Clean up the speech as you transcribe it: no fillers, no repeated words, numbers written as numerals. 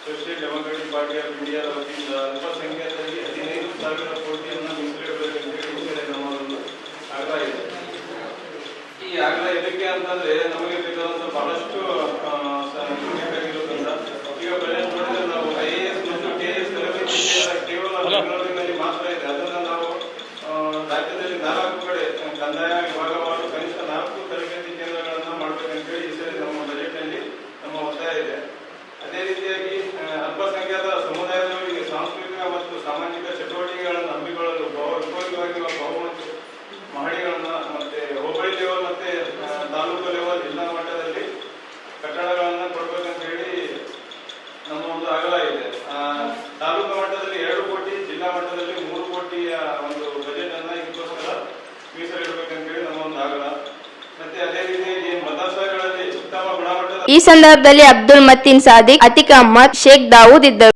Social democratic party of ಇಂಡಿಯಾದ ವತಿಯಿಂದ ಅಲ್ಪಸಂಖ್ಯಾತರಿಗೆ 15,000 ಕೋಟಿಯನ್ನು ಮೀಸಲಿಡಬೇಕೆಂದು ಹೇಳಿ ನಮ್ಮ ಒಂದು ಆಗ್ರಹ ಇದೆ. ಈ ಆಗ್ರಹ ಇದಕ್ಕೆ ಅಂತಂದ್ರೆ ನಮಗೆ ಬೇಕಾದಂತ ಬಹಳಷ್ಟು ಬೇಕಾಗಿರೋದ್ರಿಂದ ಈಗ ಪ್ರೆಸೆಂಟ್ ನೋಡಿದ್ರೆ ನಾವು IAS ಮತ್ತು KS ತರಬೇತಿ ಕೇವಲ ಬೆಂಗಳೂರಿನಲ್ಲಿ ಮಾತ್ರ ಇದೆ. ಅದನ್ನ ನಾವು ರಾಜ್ಯದಲ್ಲಿ 4 ಕಡೆ ಕಂದಾಯ ವಿಭಾಗವಾರು ಕನಿಷ್ಠ 4 ತರಬೇತಿ ಕೇಂದ್ರಗಳನ್ನು ಮಾಡಬೇಕಂತ ಹೇಳಿ ಈ ಸರಿ ನಮ್ಮ ಬಜೆಟ್ ನಲ್ಲಿ ನಮ್ಮ ಒತ್ತಾಯ ಇದೆ. ಅದೇ ರೀತಿಯಾಗಿ ಅಲ್ಪಸಂಖ್ಯಾತ ಸಮುದಾಯದವರಿಗೆ ಸಾಂಸ್ಕೃತಿಕ ಮತ್ತು ಸಾಮಾಜಿಕ ಚಟುವಟಿಕೆಗಳನ್ನು ಹಮ್ಮಿಕೊಳ್ಳಲು ಉಪಯೋಗವಾಗಿರುವ ಬಹುಮುಖ ಮಹಡಿಗಳನ್ನ ಮತ್ತೆ ಹೋಬಳಿ ಲೆವೆಲ್ ಮತ್ತೆ ತಾಲೂಕು ಲೆವೆಲ್ ಜಿಲ್ಲಾ ಮಟ್ಟದಲ್ಲಿ ಕಟ್ಟಡಗಳನ್ನ ಕೊಡ್ಬೇಕಂತ ಹೇಳಿ ನಮ್ಮ ಒಂದು ಆಗ್ರಹ ಇದೆ. ತಾಲೂಕು ಮಟ್ಟದಲ್ಲಿ 2 ಕೋಟಿ, ಜಿಲ್ಲಾ ಮಟ್ಟದಲ್ಲಿ 3 ಕೋಟಿಯ ಒಂದು ಬಜೆಟ್ ಅನ್ನ ಇದಕ್ಕೋಸ್ಕರ ಮೀಸಲಿಡಬೇಕಂತ ಹೇಳಿ ನಮ್ಮ ಒಂದು ಆಗ್ರಹ. ಮತ್ತೆ ಅದೇ ರೀತಿಯಾಗಿ ಮದರಸಾಗಳಲ್ಲಿ ಉತ್ತಮ ಗುಣಮಟ್ಟದ ಈ ಸಂದರ್ಭದಲ್ಲಿ ಅಬ್ದುಲ್ ಮತೀನ್ ಸಾದಿಕ್, ಅತಿಕ್ ಅಹ್ಮದ್, ಶೇಖ್ ದಾವೂದ್ ಇದ್ದರು.